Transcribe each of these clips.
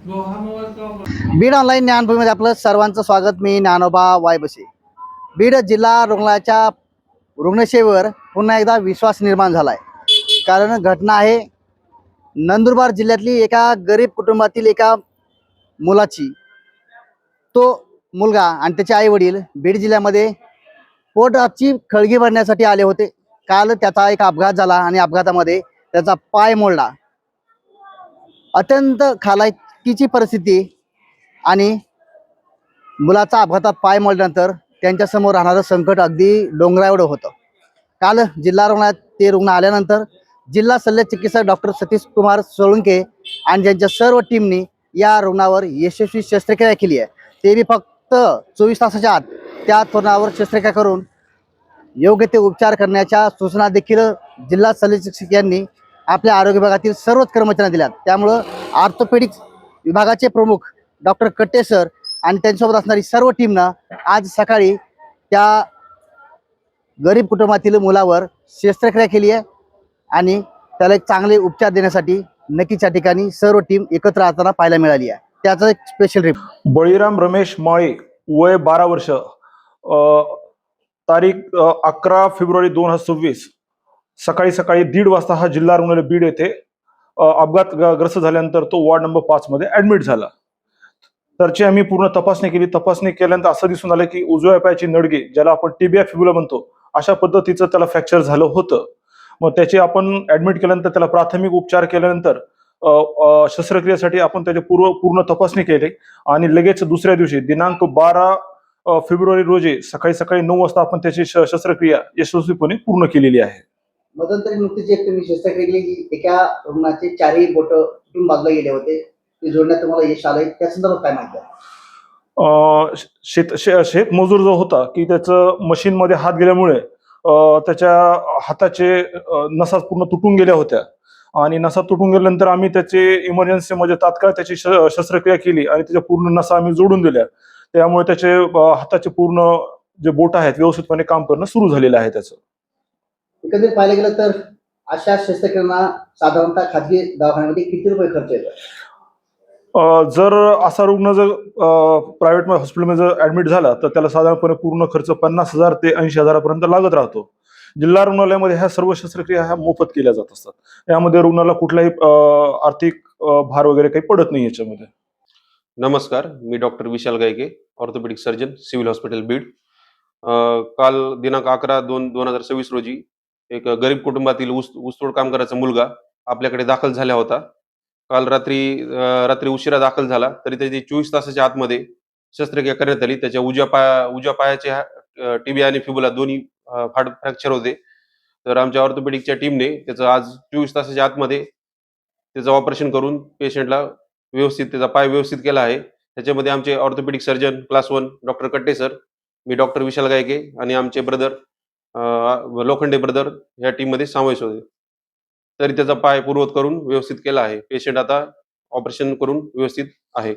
Beed online ज्ञानभूमीमध्ये आपलं सर्वांचं स्वागत. मी ज्ञानोबा वायबसे. बीड जिल्हा रुग्णालयाच्या रुग्णसेवेवर पुन्हा एकदा विश्वास निर्माण झाला आहे. कारण घटना आहे नंदुरबार जिल्ह्यातली एका गरीब कुटुंबातील एका मुलाची. तो मुलगा आणि त्याचे आई वडील बीड जिल्ह्यामध्ये पोटाची खळगी भरण्यासाठी आले होते. काल त्याचा एक अपघात झाला आणि अपघातामध्ये त्याचा पाय मोडला. अत्यंत खालाकीची परिस्थिती आणि मुलाचा अपघातात पाय मोडल्यानंतर त्यांच्यासमोर राहणारं संकट अगदी डोंगराएवढं होतं. काल जिल्हा रुग्णालयात ते रुग्ण आल्यानंतर जिल्हा शल्य चिकित्सक डॉक्टर सतीश कुमार सोळंके आणि त्यांच्या सर्व टीमनी या रुग्णावर यशस्वी शस्त्रक्रिया केली आहे. ते बी फक्त 24 तासाच्या आत त्या रुग्णावर शस्त्रक्रिया करून योग्य ते उपचार करण्याच्या सूचना देखील जिल्हा शल्य चिकित्सक यांनी आपल्या आरोग्य विभागातील सर्वच कर्मचाऱ्यांना दिल्यात. त्यामुळं ऑर्थोपेडिक विभागाचे प्रमुख डॉक्टर कट्टे सर आणि त्यांच्यासोबत असणारी सर्व टीमनं आज सकाळी त्या गरीब कुटुंबातील मुलावर शस्त्रक्रिया केली आहे आणि त्याला एक चांगले उपचार देण्यासाठी नक्कीच्या ठिकाणी सर्व टीम एकत्र असताना पाहायला मिळाली आहे. त्याचा एक स्पेशल रिपोर्ट. बळीराम रमेश माळे, वय 12 वर्ष, तारीख 11 फेब्रुवारी 2026, सकाळी 1:30 वाजता हा जिल्हा रुग्णालय बीड येथे अपघातग्रस्त झाल्यानंतर तो वॉर्ड नंबर 5 मध्ये ऍडमिट झाला. त्याची आम्ही पूर्ण तपासणी केली. तपासणी केल्यानंतर असं दिसून आलं की उजव्या पायाची नडगे, ज्याला आपण टिबिया फिबुला म्हणतो, अशा पद्धतीचं त्याला फ्रॅक्चर झालं होतं. मग त्याचे आपण ऍडमिट केल्यानंतर त्याला प्राथमिक उपचार केल्यानंतर शस्त्रक्रियेसाठी आपण त्याची पूर्ण तपासणी केली आणि लगेच दुसऱ्या दिवशी दिनांक 12 फेब्रुवारी रोजी सकाळी 9 वाजता आपण त्याची शस्त्रक्रिया यशस्वीपणे पूर्ण केलेली आहे. मध्यंतरी नुकतीच एक तुम्ही शस्त्रक्रिया केली की एका रुग्णाचे 4ही बोट तुटून बाजूला गेले होते, ते जोडण्यात तुम्हाला यश आलंय, त्या संदर्भात काय माहिती आहे? शेत मजूर जो होता की त्याचं मशीन मध्ये हात गेल्यामुळे त्याच्या हाताचे नसा पूर्ण तुटून गेल्या होत्या आणि नसा तुटून गेल्यानंतर आम्ही त्याची इमर्जन्सी मध्ये तात्काळ त्याची शस्त्रक्रिया केली आणि त्याच्या पूर्ण नसा आम्ही जोडून दिल्या. त्यामुळे त्याचे हाताचे पूर्ण जे बोट आहेत व्यवस्थितपणे काम करणं सुरू झालेलं आहे. त्याचं एकंदरीत पाहायला गेलं तर अशा शस्त्रक्रियांना साधारणतः खाजगी दवाखान्यामध्ये किती रुपये खर्च येतो? जर असा रुग्ण जर प्रायव्हेट हॉस्पिटलमध्ये जर ऍडमिट झाला तर त्याला साधारणपणे पूर्ण खर्च 50,000 ते 80,000 पर्यंत लागत राहतो. जिल्हा रुग्णालयामध्ये ह्या सर्व शस्त्रक्रिया ह्या मोफत केल्या जात असतात. यामध्ये रुग्णाला कुठलाही आर्थिक भार वगैरे काही पडत नाही याच्यामध्ये. नमस्कार, मी डॉक्टर विशाल गायके, orthopaedic surgeon, civil hospital Beed. काल दिनांक 11/2/2026 रोजी एक गरीब कुटुंबातील ऊसतोड कामगाराचा मुलगा आपल्याकडे दाखल झाला होता. काल रात्री उशिरा दाखल झाला तरी त्याची 24 तासाच्या आतमध्ये शस्त्रक्रिया करण्यात आली. त्याच्या उजव्या पायाचे टिबिया आणि फिबुला दोन्ही फ्रॅक्चर होते. तर आमच्या ऑर्थोपेडिकच्या टीमने त्याचं आज 24 तासाच्या आतमध्ये त्याचं ऑपरेशन करून पेशंटला व्यवस्थित त्याचा पाय व्यवस्थित केला आहे. त्याच्यामध्ये आमचे ऑर्थोपेडिक सर्जन क्लास 1 डॉक्टर कट्टे सर, मी डॉक्टर विशाल गायके आणि आमचे ब्रदर लोखंडे ब्रदर या टीममध्ये समावेश होते. तरी त्याचा पाय पूर्वत करून व्यवस्थित केला आहे. पेशंट आता ऑपरेशन करून व्यवस्थित आहे.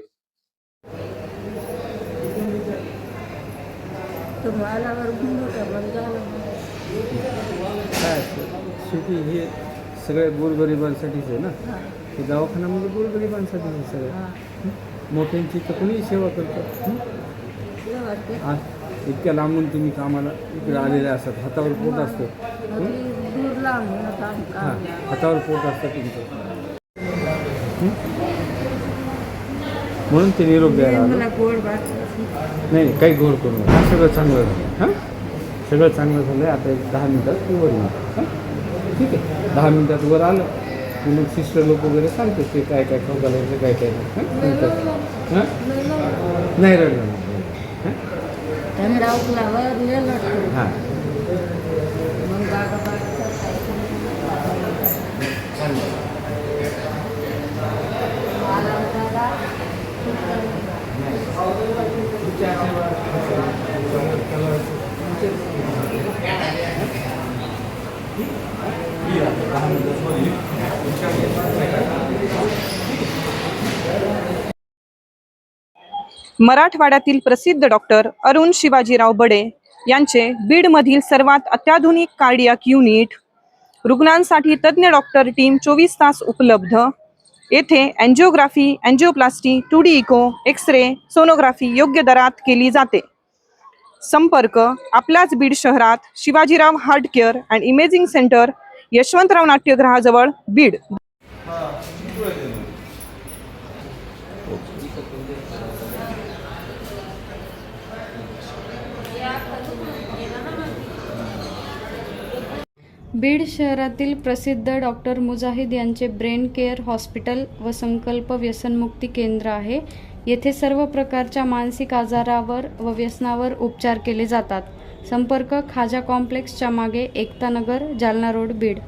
शेती हे सगळ्या गोरगरिबांसाठीच आहे ना. हे दवाखाना म्हणजे गोरगरिबांसाठी आहे सगळं. मोठ्यांची तर कोणी सेवा करतात. इतक्या लांबून तुम्ही कामाला इकडे आलेले असतात. हातावर पोट असतं. हातावर पोट असतं तुमचं, म्हणून ते निरोप द्यायला आलं. नाही काही घोर करू नका. सगळं चांगलं झालं. हां, सगळं चांगलं झालं आहे. आता 10 मिनिटात वर येईल. हां, ठीक आहे. 10 मिनिटात वर आलं की मग सिस्टर लोक वगैरे सांगते ते काय काय खाऊ घालायचं, काय काय नाही. हां, नाही रडलं. हां, मराठवाड्यातील प्रसिद्ध डॉक्टर अरुण शिवाजीराव बडे यांचे बीडमधील सर्वात अत्याधुनिक कार्डियाक युनिट, रुग्णांसाठी तज्ञ डॉक्टर टीम 24 तास उपलब्ध, येथे angiography, angioplasty, 2D echo, X-ray, sonography योग्य दरात केली जाते. संपर्क आपल्याच बीड शहरात Shivajirao heart care and imaging centre, Yashwantrao नाट्यगृहाजवळ, बीड. बीड शहरातील प्रसिद्ध डॉक्टर मुजाहिद यांचे ब्रेन केअर हॉस्पिटल व संकल्प व्यसनमुक्ती केंद्र आहे. येथे सर्व प्रकारच्या मानसिक आजारावर व व्यसनावर उपचार केले जातात. संपर्क खाजा कॉम्प्लेक्सच्या मागे, एकता नगर, जालना रोड, बीड.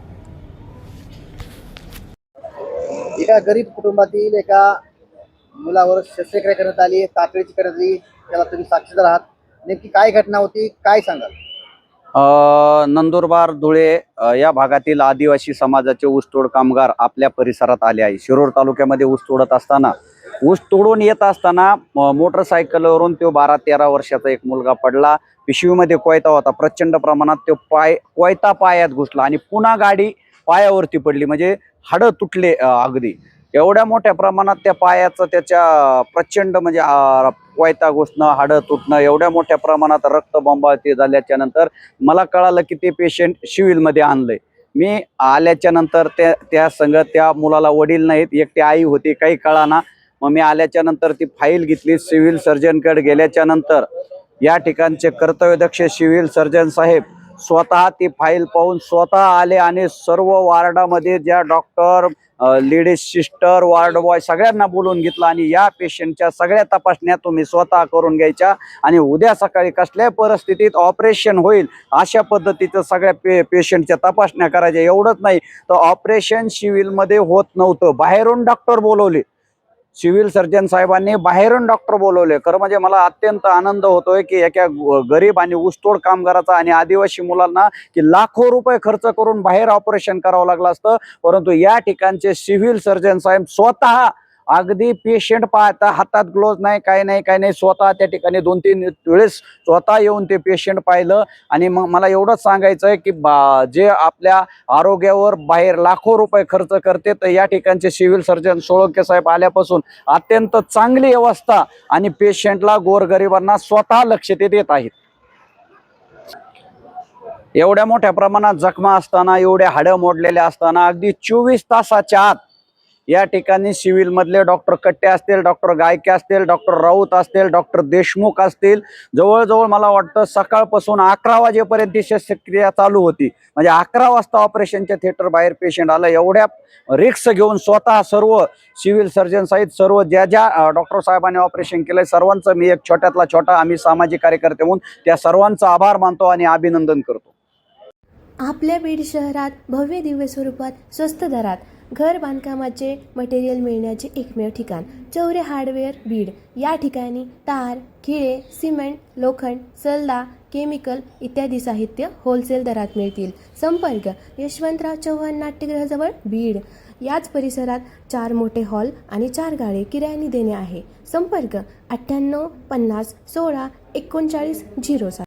एका गरीब कुटुंबातील एका मुलावर शस्त्रक्रिया करण्यात आली, तातडीची करण्यात आली. त्याला तुम्ही साक्षीदार आहात. नेमकी काय घटना होती, काय सांगाल? नंदुरबार, धुळे या भागातील आदिवासी समाजाचे ऊसतोड कामगार आपल्या परिसरात आले आहे. शिरूर तालुक्यामध्ये ऊस तोडत असताना, ऊस तोडून येत असताना मोटरसायकलवरून तो 12-13 वर्षाचा एक मुलगा पडला. पिशवीमध्ये कोयता होता. प्रचंड प्रमाणात तो कोयता पायात घुसला आणि पुन्हा गाडी पायावरती पडली. म्हणजे हाडं तुटले अगदी. एवढ्या मोठ्या प्रमाणात त्या पायाचं त्याच्या प्रचंड म्हणजे कोयता घुसणं, हाडं तुटणं, एवढ्या मोठ्या प्रमाणात रक्तबंबाळी झाल्याच्या नंतर मला कळालं की ते पेशंट सिव्हिलमध्ये आणलंय. मी आल्याच्या नंतर त्या संग त्या मुलाला वडील नाहीत, एकटी आई होती, काही कळाना. मग मी आल्याच्या नंतर ती फाईल घेतली. सिव्हिल सर्जनकडे गेल्याच्या नंतर या ठिकाणचे कर्तव्यदक्ष सिव्हिल सर्जन साहेब स्वतः ती फाईल पाहून स्वतः आले आणि सर्व वार्डामध्ये ज्या doctor, ladies sister, ward boy सगळ्यांना बोलून घेतलं आणि या पेशंटच्या सगळ्या तपासण्या तुम्ही स्वतः करून घ्यायच्या आणि उद्या सकाळी कसल्याही परिस्थितीत ऑपरेशन होईल अशा पद्धतीचं सगळ्या पेशंटच्या तपासण्या करायच्या. एवढंच नाही तर ऑपरेशन सिव्हिलमध्ये होत नव्हतं, बाहेरून डॉक्टर बोलवले. सिव्हिल सर्जन साहेबांनी बाहेरून डॉक्टर बोलवले. खरं म्हणजे मला अत्यंत आनंद होतोय की एका गरीब आणि ऊसतोड कामगाराचा आणि आदिवासी मुलांना की लाखो रुपये खर्च करून बाहेर ऑपरेशन करावं लागलं असतं, परंतु या ठिकाणचे सिव्हिल सर्जन साहेब स्वतः अगदी पेशंट पाहता, हातात ग्लोव्ज नाही, काही नाही, स्वतः त्या ठिकाणी 2-3 वेळेस स्वतः येऊन ते पेशंट पाहिलं. आणि मग मला एवढंच सांगायचं आहे की जे आपल्या आरोग्यावर बाहेर लाखो रुपये खर्च करते, तर या ठिकाणचे सिव्हिल सर्जन सोळंके साहेब आल्यापासून अत्यंत चांगली व्यवस्था आणि पेशंटला, गोरगरिबांना स्वतः लक्ष ते देत आहेत. एवढ्या मोठ्या प्रमाणात जखमा असताना, एवढ्या हाडं मोडलेल्या असताना अगदी 24 तासाच्या आत या ठिकाणी सिव्हिल मधले डॉक्टर कट्टे असतील, डॉक्टर गायके असतील, डॉक्टर राऊत असतील, डॉक्टर देशमुख असतील, जवळजवळ मला वाटतं सकाळपासून 11 वाजेपर्यंत ही शस्त्रक्रिया चालू होती. म्हणजे 11 वाजता ऑपरेशनच्या थिएटर बाहेर पेशंट आलं. एवढ्या रिक्स घेऊन स्वतः सर्व सिव्हिल सर्जन सहित सर्व ज्या डॉक्टर साहेबांनी ऑपरेशन केलंय सर्वांचं मी एक छोट्यातला छोटा आम्ही सामाजिक कार्यकर्ते म्हणून त्या सर्वांचा आभार मानतो आणि अभिनंदन करतो. आपल्या बीड शहरात भव्य दिव्य स्वरूपात स्वस्त दरात घर बांधकामाचे मटेरियल मिळण्याचे एकमेव ठिकाण चौरे हार्डवेअर बीड. या ठिकाणी तार, खिळे, सिमेंट, लोखंड, सल्ला, केमिकल इत्यादी साहित्य होलसेल दरात मिळतील. संपर्क यशवंतराव चव्हाण नाट्यगृहाजवळ, बीड. याच परिसरात 4 मोठे हॉल आणि 4 गाळे किरायाने देणे आहे. संपर्क 98 50 16 39 07.